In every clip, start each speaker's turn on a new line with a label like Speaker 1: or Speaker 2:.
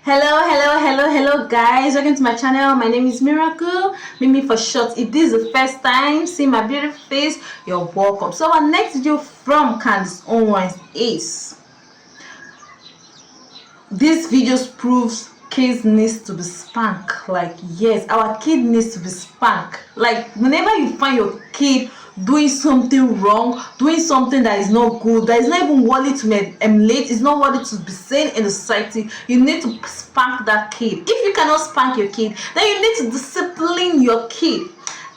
Speaker 1: Hello guys, welcome to my channel. My name is Miracle, Mimi for short. If this is the first time seeing my beautiful face, you're welcome. So our next video from Candace's own ones is this video proves kids needs to be spanked. Like, yes, our kid needs to be spanked. Like, whenever you find your kid doing something wrong, doing something that is not good, that is not even worthy to emulate, is not worthy to be seen in the society, you need to spank that kid. If you cannot spank your kid, then you need to discipline your kid.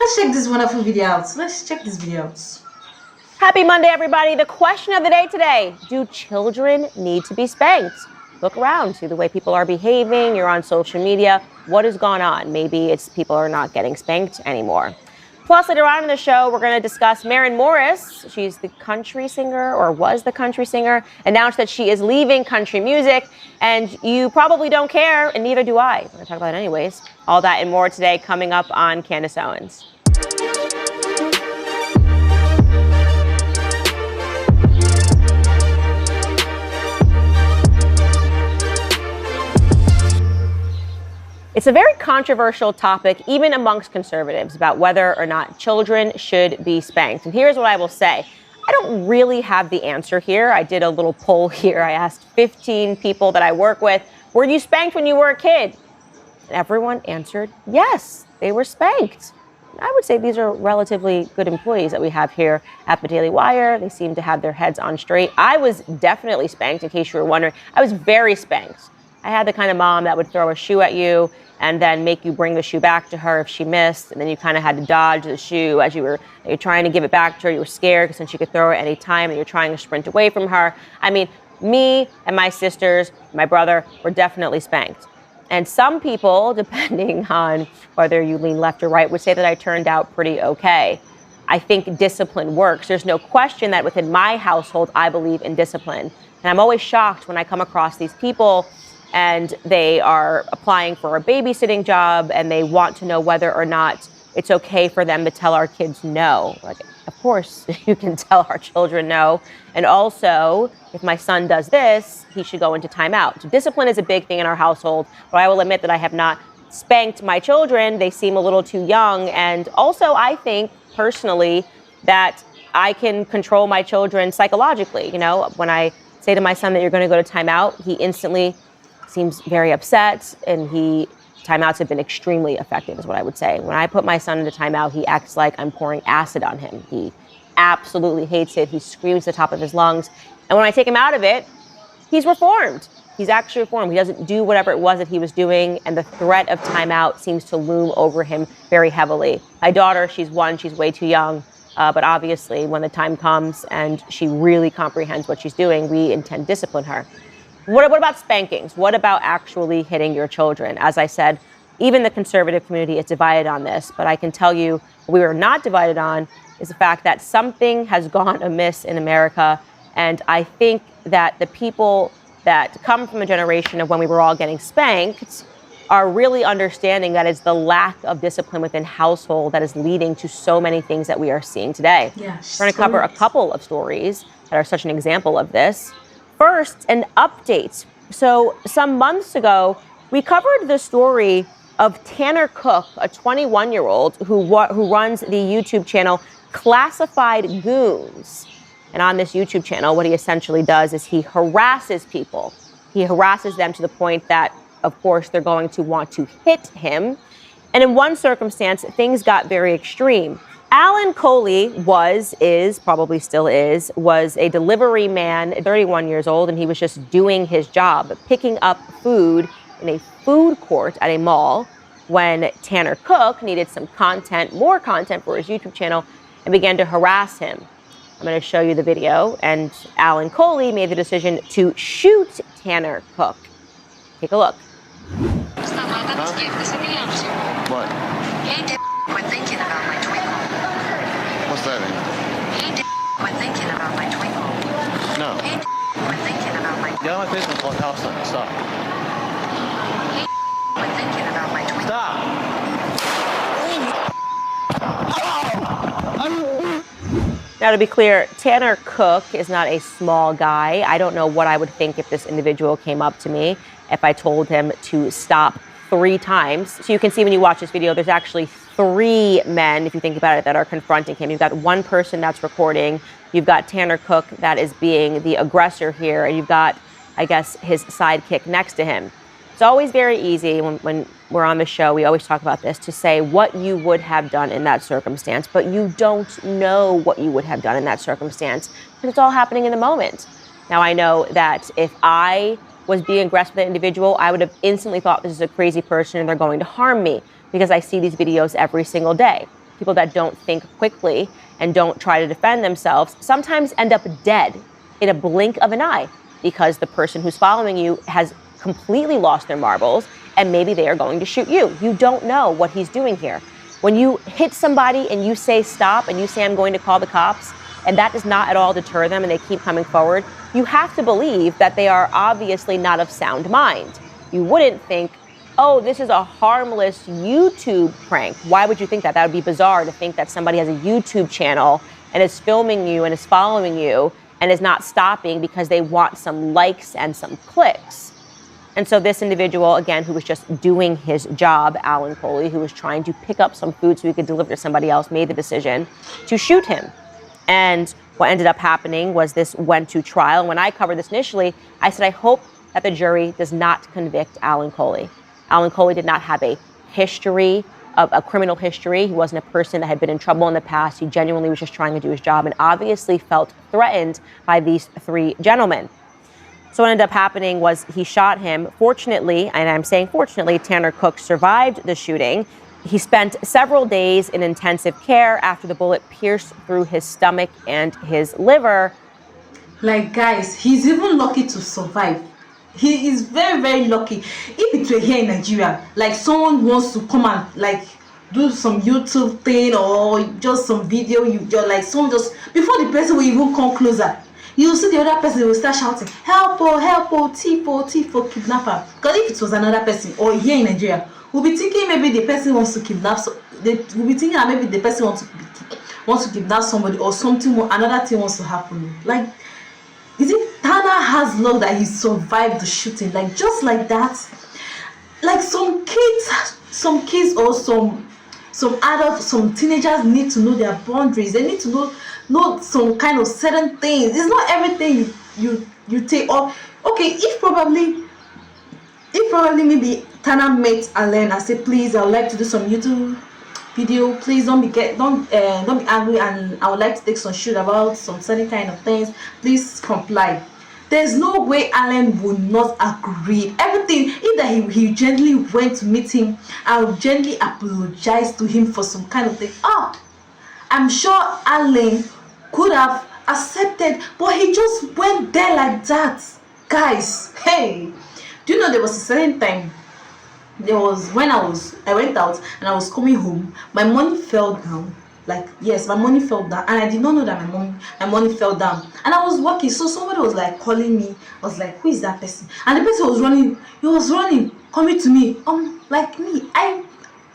Speaker 1: Let's check this wonderful video out. Let's check this video out.
Speaker 2: Happy Monday, everybody. The question of the day today: do children need to be spanked? Look around, see the way people are behaving. You're on social media. What has gone on? Maybe it's people are not getting spanked anymore. Plus, later on in the show, we're going to discuss Maren Morris. She's the country singer, or was the country singer, announced that she is leaving country music. And you probably don't care, and neither do I. We're going to talk about it anyways. All that and more today coming up on Candace Owens. It's a very controversial topic, even amongst conservatives, about whether or not children should be spanked. And here's what I will say. I don't really have the answer here. I did a little poll here. I asked 15 people that I work with, were you spanked when you were a kid? And everyone answered yes, they were spanked. I would say these are relatively good employees that we have here at the Daily Wire. They seem to have their heads on straight. I was definitely spanked, in case you were wondering. I was very spanked. I had the kind of mom that would throw a shoe at you and then make you bring the shoe back to her if she missed. And then you kind of had to dodge the shoe as you're trying to give it back to her. You were scared because then she could throw it any time and you're trying to sprint away from her. I mean, me and my sisters, my brother, were definitely spanked. And some people, depending on whether you lean left or right, would say that I turned out pretty okay. I think discipline works. There's no question that within my household, I believe in discipline. And I'm always shocked when I come across these people and they are applying for a babysitting job and they want to know whether or not it's okay for them to tell our kids no. Like, of course you can tell our children no. And also, if my son does this, he should go into timeout. So discipline is a big thing in our household, but I will admit that I have not spanked my children. They seem a little too young. And also, I think personally that I can control my children psychologically. You know, when I say to my son that you're going to go to timeout, he instantly seems very upset, and timeouts have been extremely effective, is what I would say. When I put my son into timeout, he acts like I'm pouring acid on him. He absolutely hates it. He screams at the top of his lungs. And when I take him out of it, he's reformed. He's actually reformed. He doesn't do whatever it was that he was doing, and the threat of timeout seems to loom over him very heavily. My daughter, she's 1, she's way too young. But obviously, when the time comes and she really comprehends what she's doing, we intend to discipline her. What about spankings? What about actually hitting your children? As I said, even the conservative community is divided on this, but I can tell you what we are not divided on is the fact that something has gone amiss in America. And I think that the people that come from a generation of when we were all getting spanked are really understanding that it's the lack of discipline within household that is leading to so many things that we are seeing today.
Speaker 1: Yes.
Speaker 2: We're going to cover a couple of stories that are such an example of this. First, an update. So some months ago, we covered the story of Tanner Cook, a 21-year-old who runs the YouTube channel Classified Goons. And on this YouTube channel, what he essentially does is he harasses people. He harasses them to the point that, of course, they're going to want to hit him. And in one circumstance, things got very extreme. Alan Coley probably still is, was a delivery man, 31 years old, and he was just doing his job, picking up food in a food court at a mall when Tanner Cook needed some content, more content for his YouTube channel, and began to harass him. I'm going to show you the video, and Alan Coley made the decision to shoot Tanner Cook. Take a look.
Speaker 3: What?
Speaker 4: Quit thinking about my twinkle.
Speaker 3: What's that mean?
Speaker 4: Quit thinking about my twinkle.
Speaker 3: No.
Speaker 4: Quit thinking about my
Speaker 3: Get on my Facebook called House Line. Stop.
Speaker 4: Quit thinking about my twinkle.
Speaker 3: Stop!
Speaker 2: Now, to be clear, Tanner Cook is not a small guy. I don't know what I would think if this individual came up to me. if I told him to stop 3 times. So you can see when you watch this video, there's actually 3 men, if you think about it, that are confronting him. You've got one person that's recording. You've got Tanner Cook that is being the aggressor here. And you've got, I guess, his sidekick next to him. It's always very easy when we're on the show, we always talk about this, to say what you would have done in that circumstance, but you don't know what you would have done in that circumstance because it's all happening in the moment. Now, I know that if I was being aggressive with an individual, I would have instantly thought this is a crazy person and they're going to harm me because I see these videos every single day. People that don't think quickly and don't try to defend themselves sometimes end up dead in a blink of an eye because the person who's following you has completely lost their marbles and maybe they are going to shoot you. You don't know what he's doing here. When you hit somebody and you say stop and you say I'm going to call the cops and that does not at all deter them and they keep coming forward, you have to believe that they are obviously not of sound mind. You wouldn't think, oh, this is a harmless YouTube prank. Why would you think that? That would be bizarre to think that somebody has a YouTube channel and is filming you and is following you and is not stopping because they want some likes and some clicks. And so this individual, again, who was just doing his job, Alan Coley, who was trying to pick up some food so he could deliver to somebody else, made the decision to shoot him. And what ended up happening was this went to trial. And when I covered this initially, I said, I hope that the jury does not convict Alan Coley. Alan Coley did not have a history of a criminal history. He wasn't a person that had been in trouble in the past. He genuinely was just trying to do his job and obviously felt threatened by these 3 gentlemen. So what ended up happening was he shot him. Fortunately, and I'm saying fortunately, Tanner Cook survived the shooting. He spent several days in intensive care after the bullet pierced through his stomach and his liver.
Speaker 1: Like, guys, he's even lucky to survive. He is very, very lucky. If it were here in Nigeria, like someone wants to come and like do some YouTube thing or just some video, you're like someone just before the person will even come closer, you see the other person will start shouting, help, thief, kidnapper. Because if it was another person or here in Nigeria, we'll be thinking maybe the person wants to kidnap. We'll be thinking that maybe the person wants to kidnap somebody or something. Another thing wants to happen. Like, is it Tanner has luck that he survived the shooting? Like just like that. Like some kids or some adults, some teenagers need to know their boundaries. They need to know some kind of certain things. It's not everything you take off. Okay, if probably maybe Tanner met Alan and said, please, I would like to do some YouTube video. Please don't be angry, and I would like to take some shoot about some certain kind of things. Please comply. There's no way Alan would not agree. Everything, if that he gently went to meet him, I would gently apologize to him for some kind of thing. I'm sure Alan could have accepted, but he just went there like that. Guys, hey, do you know there was a certain time, there was when I went out and I was coming home, my money fell down. Like, yes, my money fell down, and I did not know that my money fell down. And I was working, so somebody was like calling me. I was like, who is that person? And the person was running. He was running, coming to me. Like me, I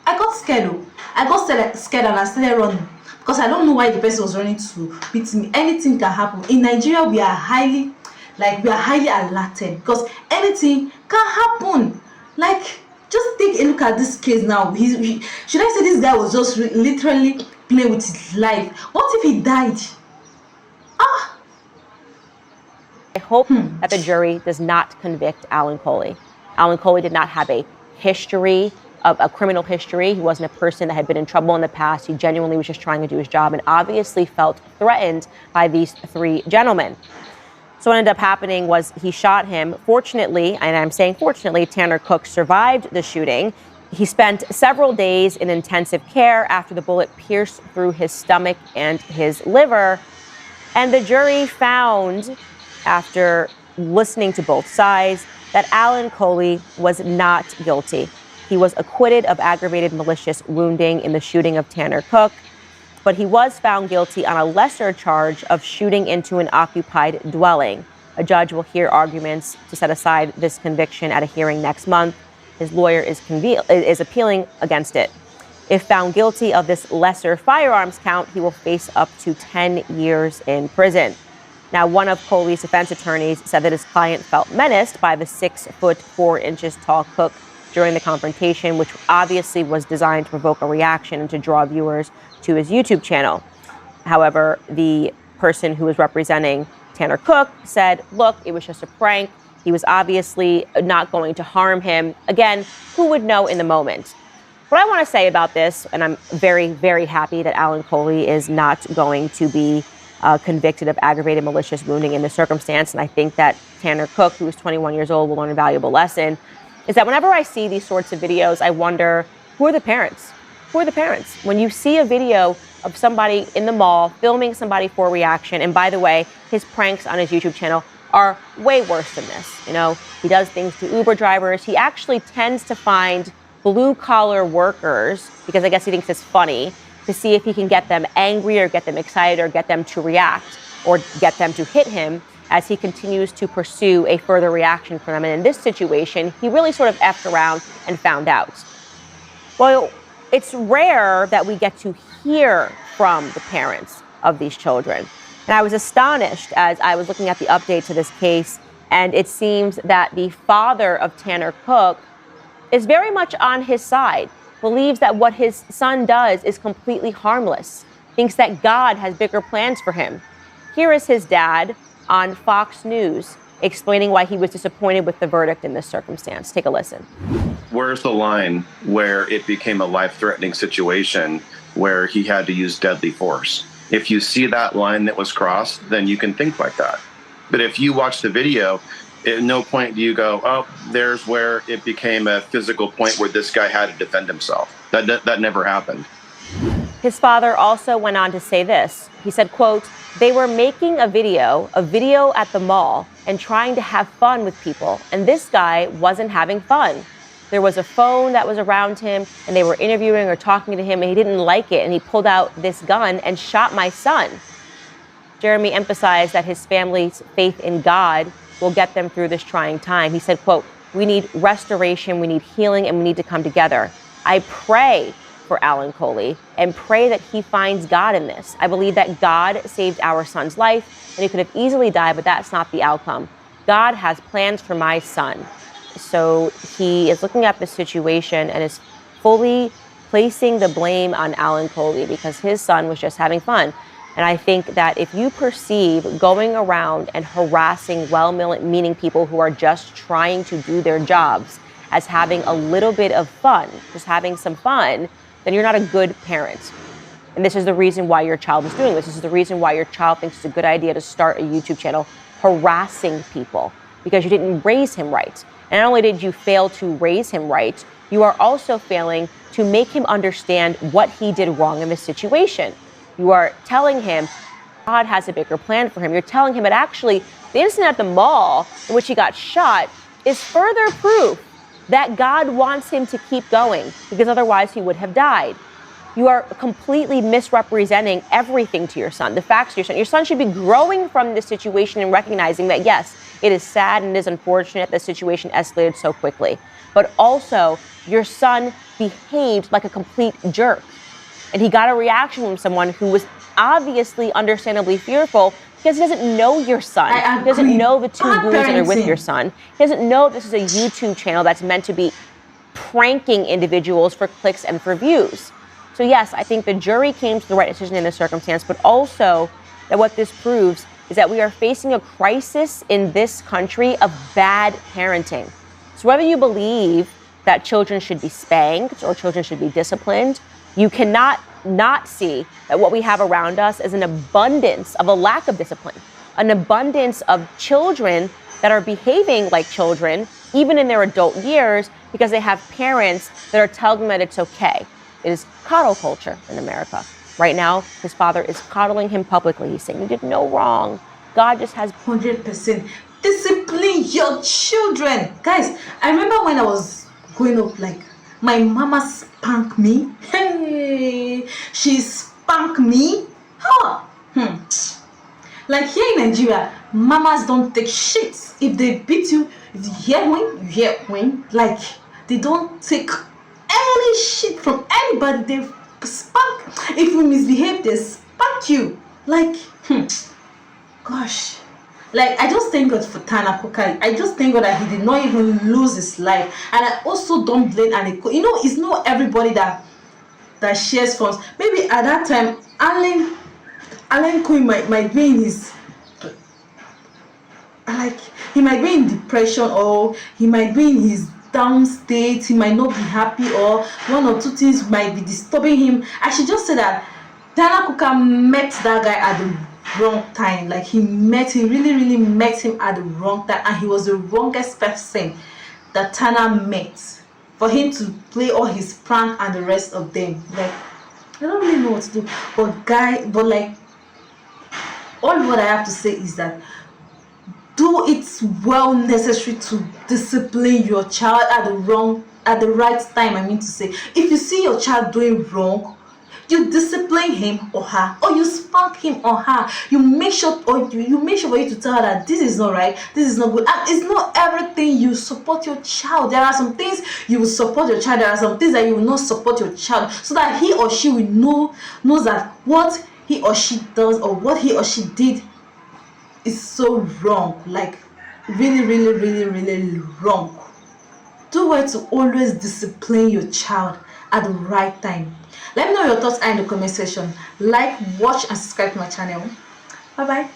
Speaker 1: got scared. I got scared and I started running because I don't know why the person was running to beat me. Anything can happen in Nigeria. We are highly alerted because anything can happen. Like, just take a look at this case now. Should I say this guy was just literally playing with his life? What if he died?
Speaker 2: I hope that the jury does not convict Alan Coley. Alan Coley did not have a history of a criminal history. He wasn't a person that had been in trouble in the past. He genuinely was just trying to do his job and obviously felt threatened by these 3 gentlemen. So what ended up happening was he shot him. Fortunately, and I'm saying fortunately, Tanner Cook survived the shooting. He spent several days in intensive care after the bullet pierced through his stomach and his liver. And the jury found, after listening to both sides, that Alan Coley was not guilty. He was acquitted of aggravated malicious wounding in the shooting of Tanner Cook, but he was found guilty on a lesser charge of shooting into an occupied dwelling. A judge will hear arguments to set aside this conviction at a hearing next month. His lawyer is appealing against it. If found guilty of this lesser firearms count, he will face up to 10 years in prison. Now, one of Coley's defense attorneys said that his client felt menaced by the 6'4" tall cook during the confrontation, which obviously was designed to provoke a reaction and to draw viewers to his YouTube channel. However, the person who was representing Tanner Cook said, look, it was just a prank. He was obviously not going to harm him. Again, who would know in the moment? What I want to say about this, and I'm very, very happy that Alan Coley is not going to be convicted of aggravated malicious wounding in this circumstance, and I think that Tanner Cook, who is 21 years old, will learn a valuable lesson, is that whenever I see these sorts of videos, I wonder, who are the parents? Who are the parents? When you see a video of somebody in the mall filming somebody for a reaction, and by the way, his pranks on his YouTube channel are way worse than this. You know, he does things to Uber drivers. He actually tends to find blue-collar workers, because I guess he thinks it's funny, to see if he can get them angry or get them excited or get them to react or get them to hit him as he continues to pursue a further reaction from them. And in this situation, he really sort of effed around and found out. Well, it's rare that we get to hear from the parents of these children. And I was astonished as I was looking at the update to this case, and it seems that the father of Tanner Cook is very much on his side, believes that what his son does is completely harmless, thinks that God has bigger plans for him. Here is his dad on Fox News explaining why he was disappointed with the verdict in this circumstance. Take a listen.
Speaker 5: Where's the line where it became a life-threatening situation where he had to use deadly force? If you see that line that was crossed, then you can think like that. But if you watch the video, at no point do you go, oh, there's where it became a physical point where this guy had to defend himself. That never happened.
Speaker 2: His father also went on to say this. He said, quote, they were making a video at the mall and trying to have fun with people, and this guy wasn't having fun. There was a phone that was around him, and they were interviewing or talking to him, and he didn't like it, and he pulled out this gun and shot my son. Jeremy emphasized that his family's faith in God will get them through this trying time. He said, quote, we need restoration, we need healing, and we need to come together. I pray for Alan Coley and pray that he finds God in this. I believe that God saved our son's life, and he could have easily died, but that's not the outcome. God has plans for my son. So he is looking at the situation and is fully placing the blame on Alan Coley because his son was just having fun. And I think that if you perceive going around and harassing well-meaning people who are just trying to do their jobs as having a little bit of fun, just having some fun, then you're not a good parent. And this is the reason why your child is doing this. This is the reason why your child thinks it's a good idea to start a YouTube channel harassing people, because you didn't raise him right. And not only did you fail to raise him right, you are also failing to make him understand what he did wrong in this situation. You are telling him God has a bigger plan for him. You're telling him that actually the incident at the mall in which he got shot is further proof that God wants him to keep going, because otherwise he would have died. You are completely misrepresenting everything to your son, the facts to your son. Your son should be growing from this situation and recognizing that, yes, it is sad and it is unfortunate the situation escalated so quickly. But also, your son behaved like a complete jerk. And he got a reaction from someone who was obviously understandably fearful because he doesn't know your son. He doesn't know the two goons that are with your son. He doesn't know this is a YouTube channel that's meant to be pranking individuals for clicks and for views. So yes, I think the jury came to the right decision in this circumstance, but also that what this proves is that we are facing a crisis in this country of bad parenting. So whether you believe that children should be spanked or children should be disciplined, you cannot not see that what we have around us is an abundance of a lack of discipline, an abundance of children that are behaving like children, even in their adult years, because they have parents that are telling them that it's okay. It is coddle culture in America. Right now, his father is coddling him publicly. He's saying, you did no wrong. God just has
Speaker 1: 100% discipline your children. Guys, I remember when I was growing up, like, my mama spanked me. Hey, she spanked me. Huh. Like here in Nigeria, mamas don't take shit. If they beat you, if you hear when, you hear when. Like, they don't take any shit from anybody. They spank. If you misbehave, they spank you. Like, God gosh. Like, I just thank God for Tana Kuka. I just thank God that he did not even lose his life. And I also don't blame Aniko. You know, it's not everybody that shares funds. Maybe at that time, Alan Coy might be in his, like, he might be in depression, or he might be in his down state. He might not be happy, or one or two things might be disturbing him. I should just say that Tana Kuka met that guy at the wrong time. Like, he really met him at the wrong time, and he was the wrongest person that Tana met for him to play all his prank and the rest of them. Like, I don't really know what to do, but like, all what I have to say is that do it well necessary to discipline your child at the right time. I mean to say, if you see your child doing wrong, you discipline him or her, or you spank him or her. You make sure, or you make sure for you to tell her that this is not right, this is not good. And it's not everything you support your child. There are some things you will support your child. There are some things that you will not support your child, so that he or she will knows that what he or she does, or what he or she did, is so wrong. Like, really wrong. Do well to always discipline your child at the right time. Let me know your thoughts in the comment section. Like, watch, and subscribe to my channel. Bye bye.